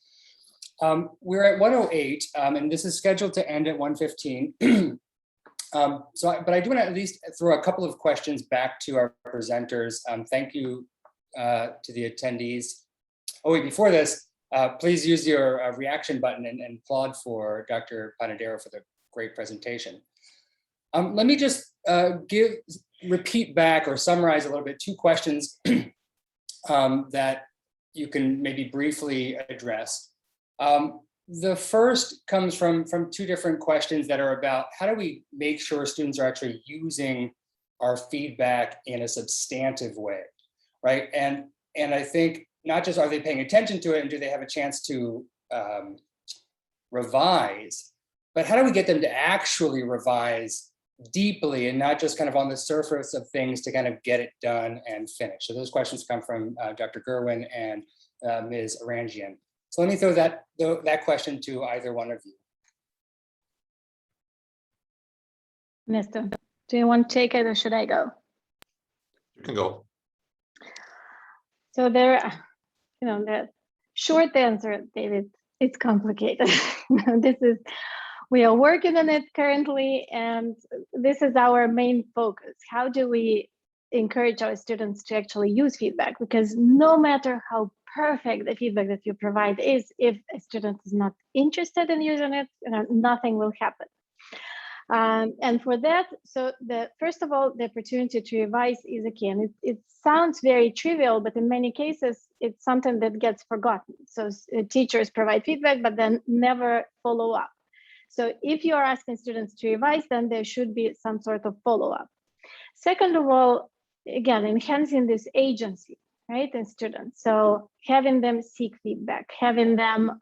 We're at 1:08, and this is scheduled to end at 1:15. But I do want to at least throw a couple of questions back to our presenters. Thank you to the attendees. Oh, wait, before this, please use your reaction button and applaud for Dr. Panadero for the great presentation. Let me just repeat back or summarize a little bit 2 questions that you can maybe briefly address. The first comes from 2 different questions that are about how do we make sure students are actually using our feedback in a substantive way, right? And I think not just are they paying attention to it and do they have a chance to revise, but how do we get them to actually revise deeply and not just kind of on the surface of things to kind of get it done and finish? So those questions come from Dr. Gerwin and Ms. Arangian. So let me throw that question to either one of you. Ernesto, do you want to take it or should I go? You can go. So the short answer, David, it's complicated. We are working on it currently, and this is our main focus. How do we encourage our students to actually use feedback? Because no matter how perfect the feedback that you provide is, if a student is not interested in using it, nothing will happen. And for that, so first of all, the opportunity to revise is a key. And it sounds very trivial, but in many cases, it's something that gets forgotten. So teachers provide feedback, but then never follow up. So if you are asking students to revise, then there should be some sort of follow-up. Second of all, again, enhancing this agency, right, in students. So having them seek feedback, having them,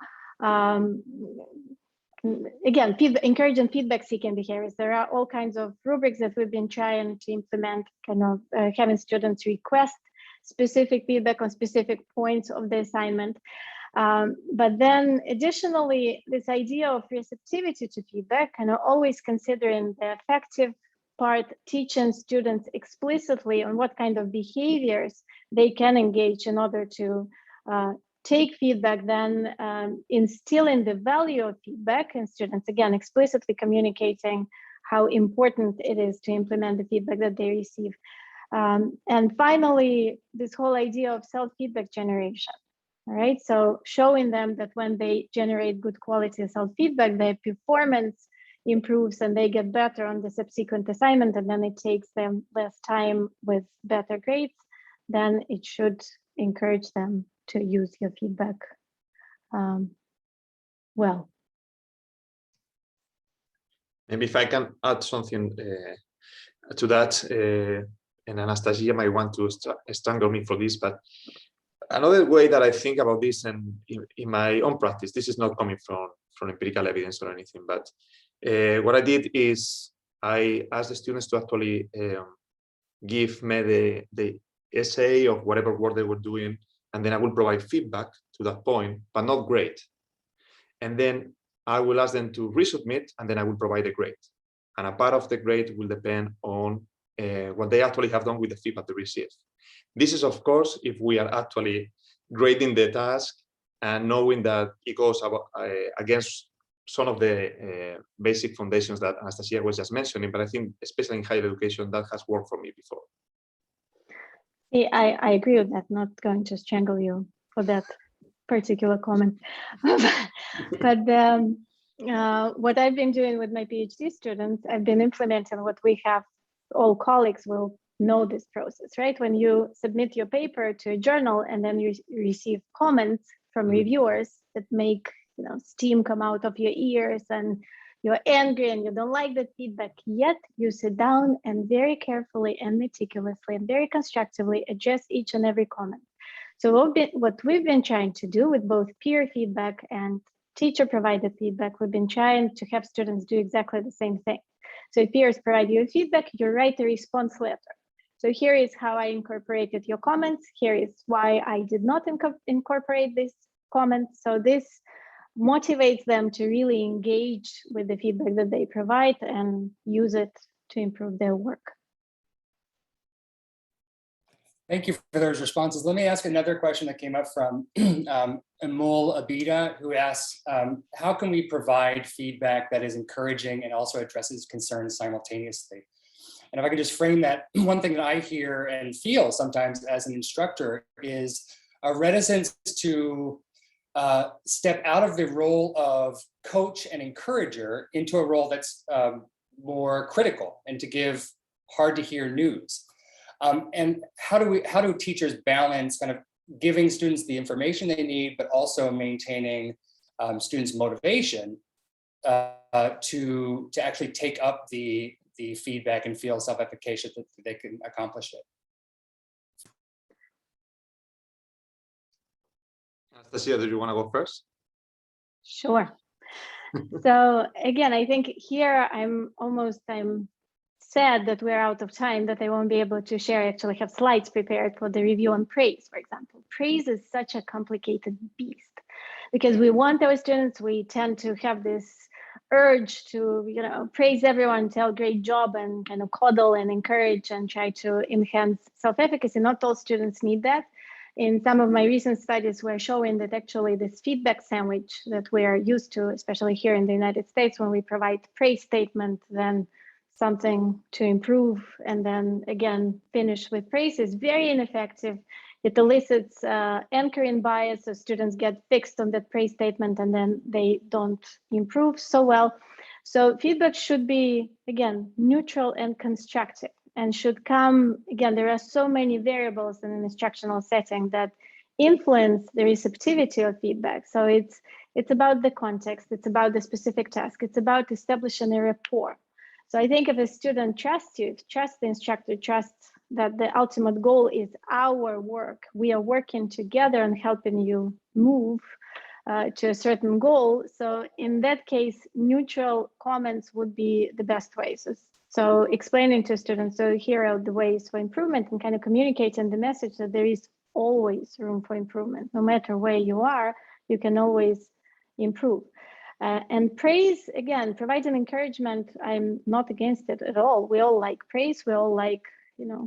again, encouraging feedback-seeking behaviors. There are all kinds of rubrics that we've been trying to implement, kind of having students request specific feedback on specific points of the assignment. But then additionally, this idea of receptivity to feedback, kind of always considering the effective part, teaching students explicitly on what kind of behaviors they can engage in order to take feedback, then instilling the value of feedback in students, again, explicitly communicating how important it is to implement the feedback that they receive. And finally, this whole idea of self-feedback generation. All right, so showing them that when they generate good quality self-feedback, their performance improves and they get better on the subsequent assignment, and then it takes them less time with better grades, then it should encourage them to use your feedback well. Maybe if I can add something to that, and Anastasia might want to strangle me for this, but another way that I think about this, and in my own practice, this is not coming from empirical evidence or anything, but what I did is I asked the students to actually give me the essay of whatever work they were doing, and then I will provide feedback to that point, but not grade. And then I will ask them to resubmit, and then I will provide a grade. And a part of the grade will depend on what they actually have done with the feedback they receive. This is, of course, if we are actually grading the task and knowing that it goes against some of the basic foundations that Anastasia was just mentioning, but I think especially in higher education, that has worked for me before. Yeah, I agree with that. Not going to strangle you for that particular comment. But what I've been doing with my PhD students, I've been implementing what we have, all colleagues will know this process, right? When you submit your paper to a journal and then you receive comments from reviewers that make steam come out of your ears and you're angry and you don't like the feedback, yet you sit down and very carefully and meticulously and very constructively address each and every comment. So what we've been trying to do with both peer feedback and teacher provided feedback, we've been trying to have students do exactly the same thing. So if peers provide you feedback, you write a response letter. So here is how I incorporated your comments. Here is why I did not incorporate this comment. So this motivates them to really engage with the feedback that they provide and use it to improve their work. Thank you for those responses. Let me ask another question that came up from Amol Abida, who asks, how can we provide feedback that is encouraging and also addresses concerns simultaneously? And if I can just frame that, one thing that I hear and feel sometimes as an instructor is a reticence to step out of the role of coach and encourager into a role that's more critical and to give hard to hear news. And how do teachers balance kind of giving students the information they need, but also maintaining students' motivation to actually take up the feedback and feel self-efficacious that they can accomplish it? Anastasia, do you want to go first? Sure. So again, I think here I'm sad that we're out of time, that I won't be able to share. I actually have slides prepared for the review on praise, for example. Praise is such a complicated beast because we want our students, we tend to have this urge to, praise everyone, tell great job and kind of coddle and encourage and try to enhance self-efficacy. Not all students need that. In some of my recent studies, we're showing that actually this feedback sandwich that we are used to, especially here in the United States, when we provide praise statement, then something to improve, and then again, finish with praise is very ineffective. It elicits anchoring bias, so students get fixed on that praise statement and then they don't improve so well. So feedback should be, again, neutral and constructive, and should come, again, there are so many variables in an instructional setting that influence the receptivity of feedback. So it's about the context, it's about the specific task, it's about establishing a rapport. So I think if a student trusts you, trust the instructor, trusts that the ultimate goal is our work, we are working together and helping you move to a certain goal. So in that case, neutral comments would be the best way. So explaining to students, so here are the ways for improvement, and kind of communicating the message that there is always room for improvement. No matter where you are, you can always improve. And praise, again, providing encouragement, I'm not against it at all. We all like praise. We all like,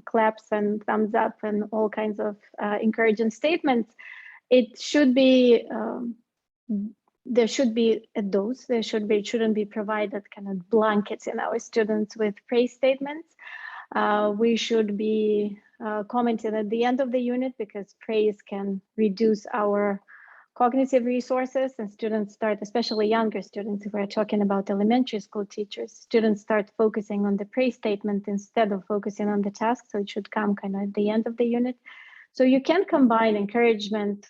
claps and thumbs up and all kinds of encouraging statements. It should be, there should be a dose. It shouldn't be provided kind of blankets in our students with praise statements. We should be commenting at the end of the unit, because praise can reduce our cognitive resources, and students start, especially younger students, if we're talking about elementary school teachers, students start focusing on the praise statement instead of focusing on the task. So it should come kind of at the end of the unit. So you can combine encouragement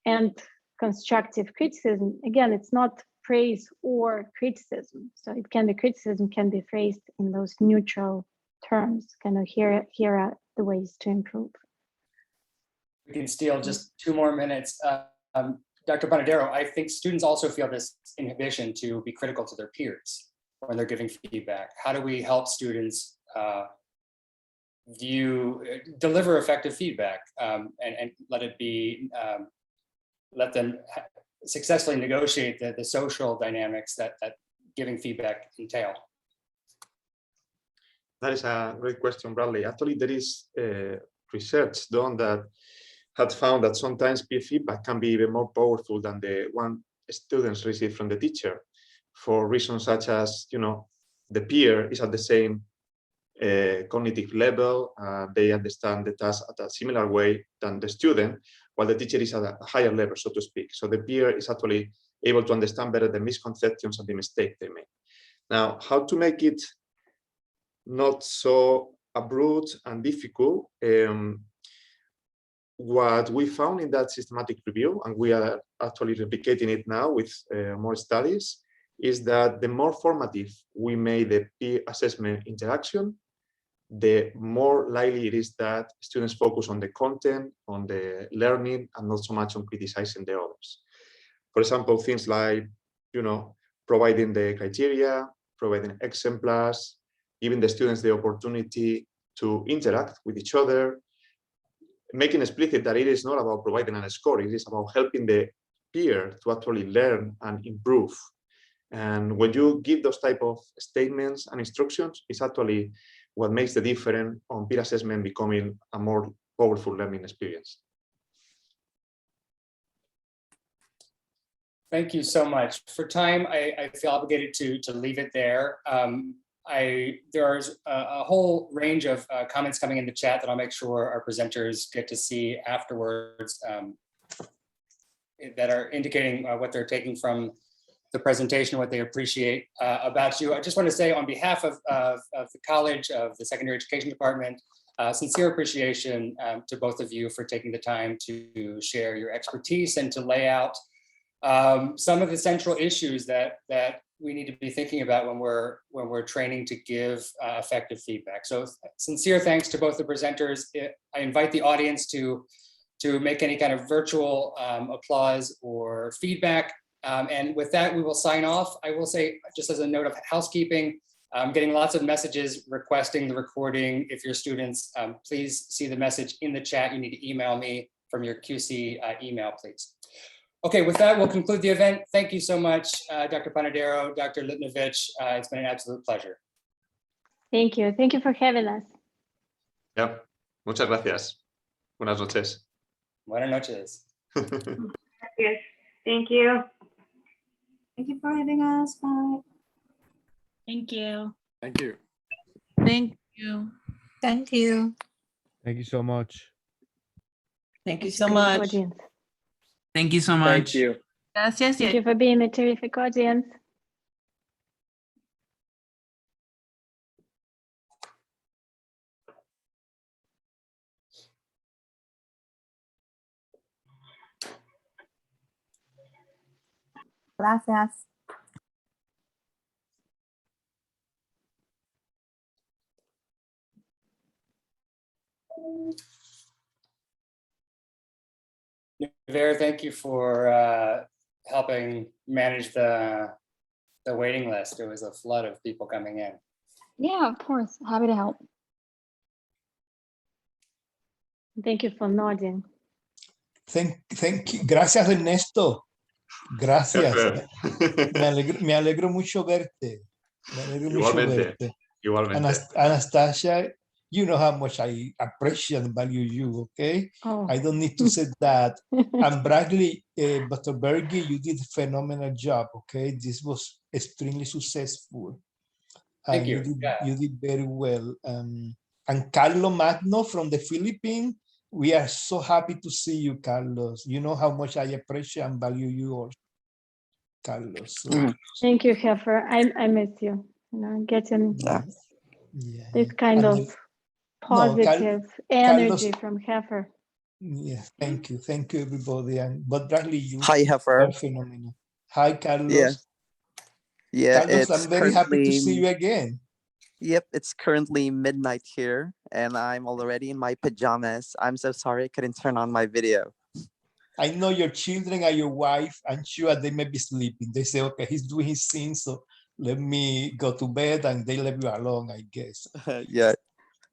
and constructive criticism. Again, it's not praise or criticism. So it can be criticism, can be phrased in those neutral terms. Kind of here are the ways to improve. We can steal just 2 more minutes. Dr. Panadero, I think students also feel this inhibition to be critical to their peers, when they're giving feedback? How do we help students deliver effective feedback and let it be, let them successfully negotiate the social dynamics that giving feedback entail? That is a great question, Bradley. Actually, there is research done that had found that sometimes peer feedback can be even more powerful than the one students receive from the teacher, for reasons such as, the peer is at the same cognitive level, they understand the task at a similar way than the student, while the teacher is at a higher level, so to speak. So the peer is actually able to understand better the misconceptions and the mistake they make. Now, how to make it not so abrupt and difficult? What we found in that systematic review, and we are actually replicating it now with more studies, is that the more formative we make the peer assessment interaction, the more likely it is that students focus on the content, on the learning, and not so much on criticizing the others. For example, things like, providing the criteria, providing exemplars, giving the students the opportunity to interact with each other, making explicit that it is not about providing a score, it is about helping the peer to actually learn and improve. And when you give those type of statements and instructions, it's actually what makes the difference on peer assessment becoming a more powerful learning experience. Thank you so much. For time, I feel obligated to leave it there. There's a whole range of comments coming in the chat that I'll make sure our presenters get to see afterwards that are indicating what they're taking from the presentation, what they appreciate about you. I just want to say on behalf of the college, of the secondary education department, sincere appreciation to both of you for taking the time to share your expertise and to lay out some of the central issues that we need to be thinking about when we're training to give effective feedback. So sincere thanks to both the presenters. I invite the audience to make any kind of virtual applause or feedback. And with that, we will sign off. I will say, just as a note of housekeeping, I'm getting lots of messages requesting the recording. If your students, please see the message in the chat. You need to email me from your QC email, please. Okay, with that, we'll conclude the event. Thank you so much, Dr. Panadero, Dr. Lipnovic. It's been an absolute pleasure. Thank you. Thank you for having us. Yep. Muchas gracias. Buenas noches. Buenas noches. Yes. Thank you. Thank you for having us. Bye. Thank you. Thank you. Thank you. Thank you. Thank you so much. Thank you so Great much. audience. Thank you so much. Thank you. Gracias. Thank you for being a terrific audience. Gracias. Vera, thank you for helping manage the waiting list. There was a flood of people coming in. Yeah, of course. Happy to help. Thank you for nodding. Thank you. Gracias, Ernesto. Gracias. Me alegro mucho verte. Me alegro mucho verte. Igualmente. Anastasia, you know how much I appreciate and value you, okay? Oh. I don't need to say that. And Bradley, Dr. Berge, you did a phenomenal job, okay? This was extremely successful. Thank you. You did very well. And Carlos Magno from the Philippines, we are so happy to see you, Carlos. You know how much I appreciate and value you all, Carlos. So, Thank you, Heifer. I miss you. You know, getting this kind of positive energy from Heifer. Yeah, thank you, everybody. And but Bradley, you Hi, Heifer. are phenomenal. Hi, Carlos. Yeah, Carlos, I'm very happy to see you again. Yep, it's currently midnight here, and I'm already in my pajamas. I'm so sorry I couldn't turn on my video. I know your children and your wife, I'm sure they may be sleeping. They say, okay, he's doing his thing, so let me go to bed and they leave you alone, I guess. Yeah,